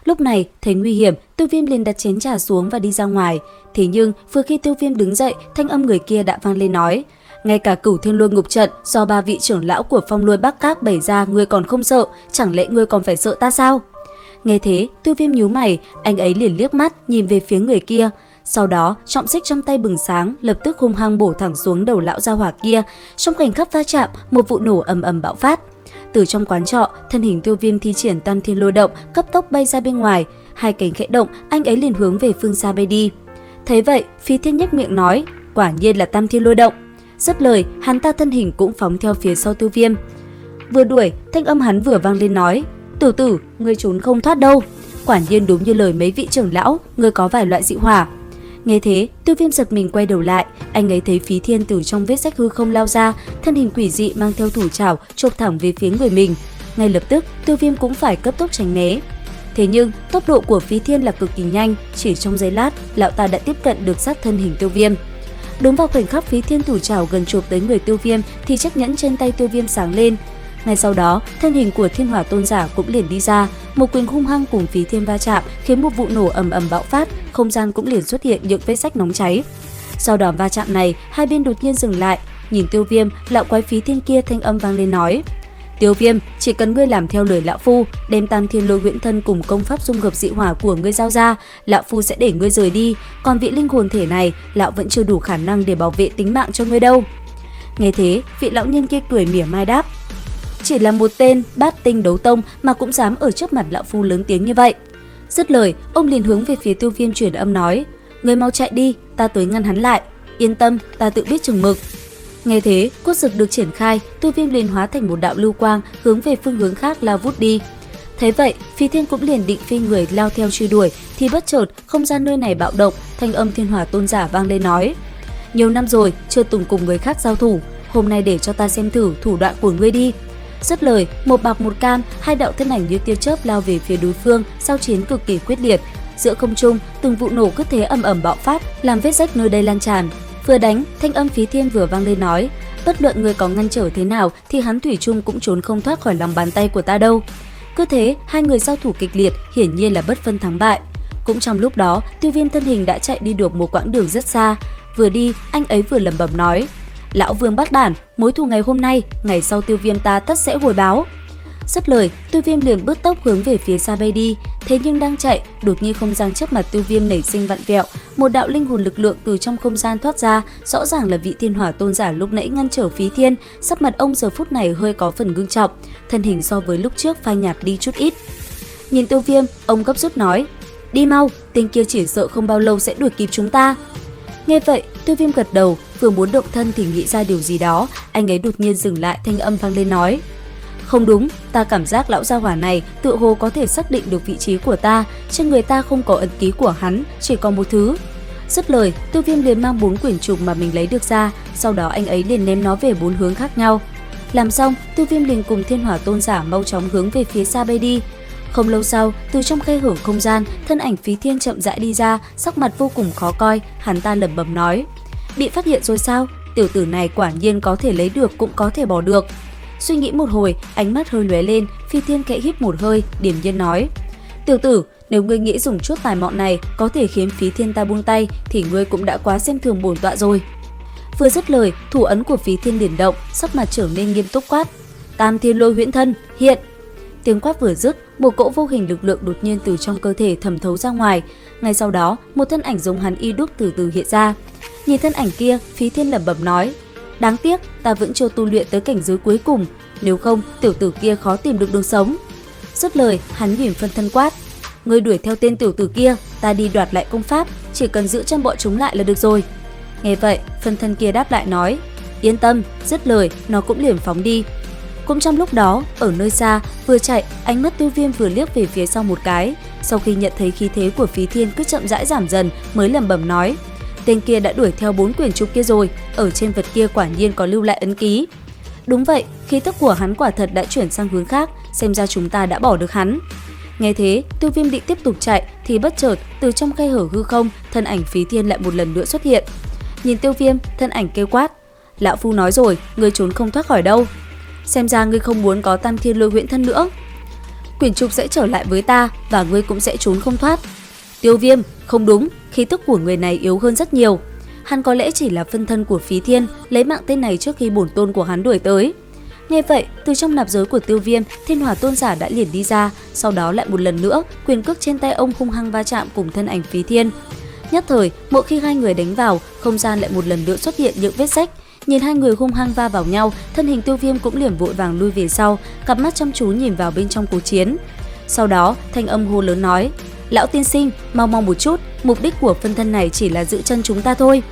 Lúc này thấy nguy hiểm, Tiêu Viêm liền đặt chén trà xuống và đi ra ngoài. Thế nhưng vừa khi Tiêu Viêm đứng dậy, thanh âm người kia đã vang lên nói: ngay cả Cửu Thiên Lôi Ngục trận do 3 vị trưởng lão của Phong Lôi Bắc Các bày ra ngươi còn không sợ, chẳng lẽ ngươi còn phải sợ ta sao? Nghe thế, Tiêu Viêm nhíu mày, anh ấy liền liếc mắt nhìn về phía người kia. Sau đó, trọng xích trong tay bừng sáng, lập tức hung hăng bổ thẳng xuống đầu lão gia hỏa kia. Trong khoảnh khắc va chạm, một vụ nổ ầm ầm bạo phát. Từ trong quán trọ, thân hình Tiêu Viêm thi triển Tam Thiên Lôi Động, cấp tốc bay ra bên ngoài. Hai cánh khẽ động, anh ấy liền hướng về phương xa bay đi. Thấy vậy, Phí Thiên nhếch miệng nói: quả nhiên là Tam Thiên Lôi Động. Dứt lời, hắn ta thân hình cũng phóng theo phía sau Tiêu Viêm. Vừa đuổi, thanh âm hắn vừa vang lên nói: "Tử tử, ngươi trốn không thoát đâu." Quả nhiên đúng như lời mấy vị trưởng lão, ngươi có vài loại dị hỏa. Nghe thế, Tiêu Viêm giật mình quay đầu lại, anh ấy thấy Phí Thiên từ trong vết rách hư không lao ra, thân hình quỷ dị mang theo thủ trảo chộp thẳng về phía người mình. Ngay lập tức, Tiêu Viêm cũng phải cấp tốc tránh né. Thế nhưng, tốc độ của Phí Thiên là cực kỳ nhanh, chỉ trong giây lát, lão ta đã tiếp cận được sát thân hình Tiêu Viêm. Đúng vào khoảnh khắc Phí Thiên thủ trảo gần chộp tới người Tiêu Viêm thì chiếc nhẫn trên tay Tiêu Viêm sáng lên. Ngay sau đó, thân hình của Thiên Hỏa Tôn giả cũng liền đi ra, một quyền hung hăng cùng Phí Thiên va chạm khiến một vụ nổ ầm ầm bạo phát, không gian cũng liền xuất hiện những vết rách nóng cháy. Sau đó va chạm này, hai bên đột nhiên dừng lại, nhìn Tiêu Viêm, lão quái Phí Thiên kia thanh âm vang lên nói: "Tiêu Viêm, chỉ cần ngươi làm theo lời lão phu, đem Tam Thiên Lôi Huyễn Thân cùng công pháp dung hợp dị hỏa của ngươi giao ra, lão phu sẽ để ngươi rời đi, còn vị linh hồn thể này, lão vẫn chưa đủ khả năng để bảo vệ tính mạng cho ngươi đâu." Nghe thế, vị lão nhân kia cười mỉa mai đáp: "Chỉ là một tên bát tinh đấu tông mà cũng dám ở trước mặt lão phu lớn tiếng như vậy." Dứt lời, ông liền hướng về phía Tiêu Viêm truyền âm nói: "Ngươi mau chạy đi, ta tới ngăn hắn lại. Yên tâm, ta tự biết chừng mực." Nghe thế, cốt dực được triển khai, Tiêu Viêm liền hóa thành một đạo lưu quang hướng về phương hướng khác lao vút đi. Thế vậy, Phí Thiên cũng liền định phi người lao theo truy đuổi, thì bất chợt không gian nơi này bạo động, thanh âm Thiên Hỏa Tôn giả vang lên nói: "Nhiều năm rồi chưa từng cùng người khác giao thủ, hôm nay để cho ta xem thử thủ đoạn của ngươi đi." Dứt lời, một bạc một cam, hai đạo thân ảnh như tia chớp lao về phía đối phương, giao chiến cực kỳ quyết liệt. Giữa không trung, từng vụ nổ cứ thế ầm ầm bạo phát, làm vết rách nơi đây lan tràn. Vừa đánh, thanh âm Phí Thiên vừa vang lên nói: "Bất luận người có ngăn trở thế nào thì hắn thủy chung cũng trốn không thoát khỏi lòng bàn tay của ta đâu." Cứ thế, hai người giao thủ kịch liệt, hiển nhiên là bất phân thắng bại. Cũng trong lúc đó, Tiêu Viêm thân hình đã chạy đi được một quãng đường rất xa. Vừa đi, anh ấy vừa lẩm bẩm nói: "Lão Vương Bác Đản, mối thù ngày hôm nay, ngày sau Tiêu Viêm ta tất sẽ hồi báo." Dứt lời, Tiêu Viêm liền bước tốc hướng về phía xa bay đi. Thế nhưng đang chạy, đột nhiên không gian trước mặt Tiêu Viêm nảy sinh vặn vẹo, một đạo linh hồn lực lượng từ trong không gian thoát ra, rõ ràng là vị Thiên Hỏa Tôn giả lúc nãy ngăn trở Phí Thiên. Sắc mặt ông giờ phút này hơi có phần ngưng trọng, thân hình so với lúc trước phai nhạt đi chút ít. Nhìn Tiêu Viêm, ông gấp rút nói: "Đi mau, tên kia chỉ sợ không bao lâu sẽ đuổi kịp chúng ta." Nghe vậy, Tiêu Viêm gật đầu, vừa muốn động thân thì nghĩ ra điều gì đó, anh ấy đột nhiên dừng lại, thanh âm vang lên nói: "Không đúng, ta cảm giác lão gia hỏa này tựa hồ có thể xác định được vị trí của ta, trên người ta không có ấn ký của hắn, chỉ có một thứ." Dứt lời, Tiêu Viêm liền mang 4 quyển trục mà mình lấy được ra, sau đó anh ấy liền ném nó về 4 hướng khác nhau. Làm xong, Tiêu Viêm liền cùng Thiên Hỏa Tôn giả mau chóng hướng về phía xa bay đi. Không lâu sau, từ trong khe hở không gian, thân ảnh Phí Thiên chậm rãi đi ra, sắc mặt vô cùng khó coi, hắn ta lẩm bẩm nói: "Bị phát hiện rồi sao? Tiểu tử này quả nhiên có thể lấy được cũng có thể bỏ được." Suy nghĩ một hồi, ánh mắt hơi lóe lên, Phí Thiên khẽ hít một hơi, điềm nhiên nói: "Tiểu tử, nếu ngươi nghĩ dùng chút tài mọn này có thể khiến Phí Thiên ta buông tay thì ngươi cũng đã quá xem thường bổn tọa rồi." Vừa dứt lời, thủ ấn của Phí Thiên điển động, sắc mặt trở nên nghiêm túc quát: "Tam Thiên Lôi Huyễn Thân, hiện!" Tiếng quát vừa dứt, một cỗ vô hình lực lượng đột nhiên từ trong cơ thể thẩm thấu ra ngoài. Ngay sau đó, một thân ảnh giống hắn y đúc từ từ hiện ra. Nhìn thân ảnh kia, Phí Thiên lẩm bẩm nói: "Đáng tiếc, ta vẫn chưa tu luyện tới cảnh giới cuối cùng, nếu không, tiểu tử kia khó tìm được đường sống." Dứt lời, hắn nhìn phân thân quát: "Ngươi đuổi theo tên tiểu tử kia, ta đi đoạt lại công pháp, chỉ cần giữ chân bọn chúng lại là được rồi." Nghe vậy, phân thân kia đáp lại nói: "Yên tâm." Dứt lời, nó cũng liền phóng đi. Cũng trong lúc đó, ở nơi xa, vừa chạy, ánh mắt Tiêu Viêm vừa liếc về phía sau một cái. Sau khi nhận thấy khí thế của Phí Thiên cứ chậm rãi giảm dần, mới lẩm bẩm nói: "Tên kia đã đuổi theo 4 quyển trục kia rồi, ở trên vật kia quả nhiên có lưu lại ấn ký." Đúng vậy, khí tức của hắn quả thật đã chuyển sang hướng khác, xem ra chúng ta đã bỏ được hắn. Nghe thế, Tiêu Viêm định tiếp tục chạy thì bất chợt, từ trong khe hở hư không, thân ảnh Phí Thiên lại một lần nữa xuất hiện. Nhìn Tiêu Viêm, thân ảnh kêu quát: "Lão phu nói rồi, ngươi trốn không thoát khỏi đâu. Xem ra ngươi không muốn có Tam Thiên Lôi Huyễn Thân nữa." quyển trục sẽ trở lại với ta và ngươi cũng sẽ trốn không thoát. Tiêu Viêm, không đúng, khí tức của người này yếu hơn rất nhiều. Hắn có lẽ chỉ là phân thân của Phí Thiên, lấy mạng tên này trước khi bổn tôn của hắn đuổi tới. Nghe vậy, từ trong nạp giới của Tiêu Viêm, Thiên Hỏa Tôn giả đã liền đi ra, sau đó lại một lần nữa, quyền cước trên tay ông hung hăng va chạm cùng thân ảnh Phí Thiên. Nhất thời, mỗi khi hai người đánh vào, không gian lại một lần nữa xuất hiện những vết rách. Nhìn hai người hung hăng va vào nhau, thân hình Tiêu Viêm cũng liền vội vàng lui về sau, cặp mắt chăm chú nhìn vào bên trong cuộc chiến. Sau đó, thanh âm hô lớn nói: "Lão tiên sinh, mau một chút, mục đích của phân thân này chỉ là giữ chân chúng ta thôi."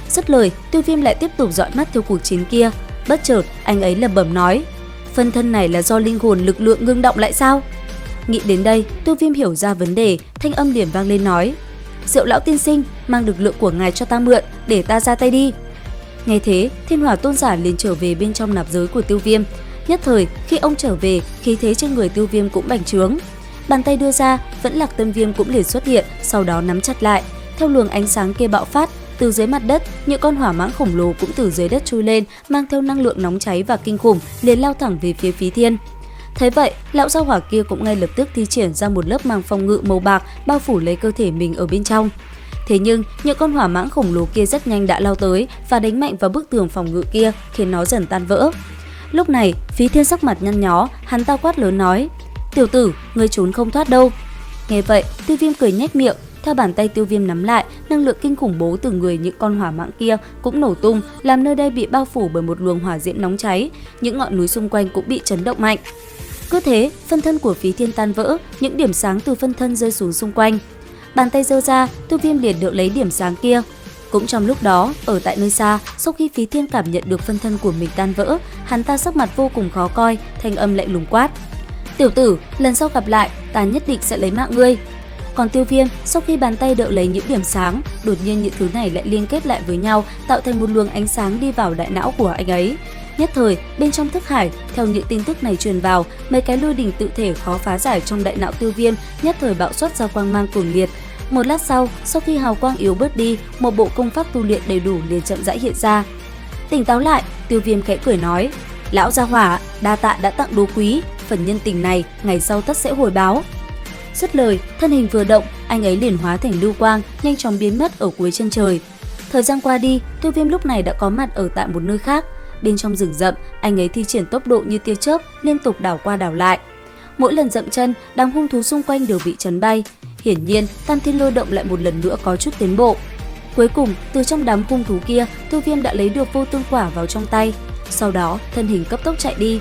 Dứt lời, Tiêu Viêm lại tiếp tục dõi mắt theo cuộc chiến kia. Bất chợt, anh ấy lẩm bẩm nói: "Phân thân này là do linh hồn lực lượng ngưng động lại sao?" Nghĩ đến đây, Tiêu Viêm hiểu ra vấn đề, thanh âm liền vang lên nói: "Diệu lão tiên sinh, mang lực lượng của ngài cho ta mượn, để ta ra tay đi." Nghe thế, Thiên Hỏa Tôn giả liền trở về bên trong nạp giới của Tiêu Viêm. Nhất thời, khi ông trở về, khí thế trên người Tiêu Viêm cũng bành trướng. Bàn tay đưa ra, Vẫn Lạc Tâm Viêm cũng liền xuất hiện, sau đó nắm chặt lại. Theo luồng ánh sáng kia bạo phát, từ dưới mặt đất, những con hỏa mãng khổng lồ cũng từ dưới đất chui lên, mang theo năng lượng nóng cháy và kinh khủng, liền lao thẳng về phía Phí Thiên. Thế vậy, lão gia hỏa kia cũng ngay lập tức thi triển ra một lớp màng phòng ngự màu bạc bao phủ lấy cơ thể mình ở bên trong. Thế nhưng, những con hỏa mãng khổng lồ kia rất nhanh đã lao tới và đánh mạnh vào bức tường phòng ngự kia, khiến nó dần tan vỡ. Lúc này, Phí Thiên sắc mặt nhăn nhó, hắn ta quát lớn nói: "Tiểu tử, ngươi trốn không thoát đâu." Nghe vậy, Tiêu Viêm cười nhếch miệng, theo bàn tay Tiêu Viêm nắm lại, năng lượng kinh khủng bố từ người những con hỏa mãng kia cũng nổ tung, làm nơi đây bị bao phủ bởi một luồng hỏa diễm nóng cháy, những ngọn núi xung quanh cũng bị chấn động mạnh. Cứ thế, phân thân của Phí Thiên tan vỡ, những điểm sáng từ phân thân rơi xuống xung quanh. Bàn tay giơ ra, Tiêu Viêm liền đỡ lấy điểm sáng kia. Cũng trong lúc đó, ở tại nơi xa, sau khi Phí Thiên cảm nhận được phân thân của mình tan vỡ, hắn ta sắc mặt vô cùng khó coi, thanh âm lạnh lùng quát: "Tiểu tử, lần sau gặp lại, ta nhất định sẽ lấy mạng ngươi." Còn Tiêu Viêm, sau khi bàn tay đỡ lấy những điểm sáng, đột nhiên những thứ này lại liên kết lại với nhau, tạo thành một luồng ánh sáng đi vào đại não của anh ấy. Nhất thời, bên trong thức hải, theo những tin tức này truyền vào, mấy cái lôi đình tự thể khó phá giải trong đại não Tiêu Viêm nhất thời bạo xuất ra quang mang cuồng liệt. Một lát sau khi hào quang yếu bớt đi, một bộ công pháp tu luyện đầy đủ liền chậm rãi hiện ra. Tỉnh táo lại, Tiêu Viêm khẽ cười nói: "Lão gia hỏa, đa tạ đã tặng đồ quý, phần nhân tình này ngày sau tất sẽ hồi báo." Dứt lời, thân hình vừa động, anh ấy liền hóa thành lưu quang, nhanh chóng biến mất ở cuối chân trời. Thời gian qua đi, Tiêu Viêm lúc này đã có mặt ở tại một nơi khác. Bên trong rừng rậm, anh ấy thi triển tốc độ như tia chớp, liên tục đảo qua đảo lại. Mỗi lần dậm chân, đám hung thú xung quanh đều bị chấn bay. Hiển nhiên, Tam Thiên Lôi Động lại một lần nữa có chút tiến bộ. Cuối cùng, từ trong đám hung thú kia, Tiêu Viêm đã lấy được vô tương quả vào trong tay. Sau đó, thân hình cấp tốc chạy đi.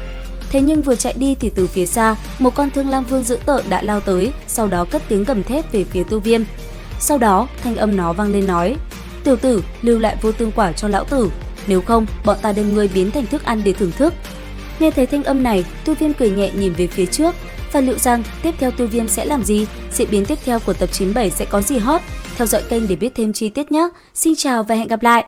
Thế nhưng vừa chạy đi thì từ phía xa, một con Thương Lam Vương dữ tợn đã lao tới, sau đó cất tiếng gầm thét về phía Tiêu Viêm. Sau đó, thanh âm nó vang lên nói: "Tiểu tử, lưu lại vô tương quả cho lão tử, nếu không, bọn ta đem ngươi biến thành thức ăn để thưởng thức." Nghe thấy thanh âm này, Tiêu Viêm cười nhẹ nhìn về phía trước. Và liệu rằng tiếp theo Tiêu Viêm sẽ làm gì? Diễn biến tiếp theo của tập 97 sẽ có gì hot? Theo dõi kênh để biết thêm chi tiết nhé. Xin chào và hẹn gặp lại!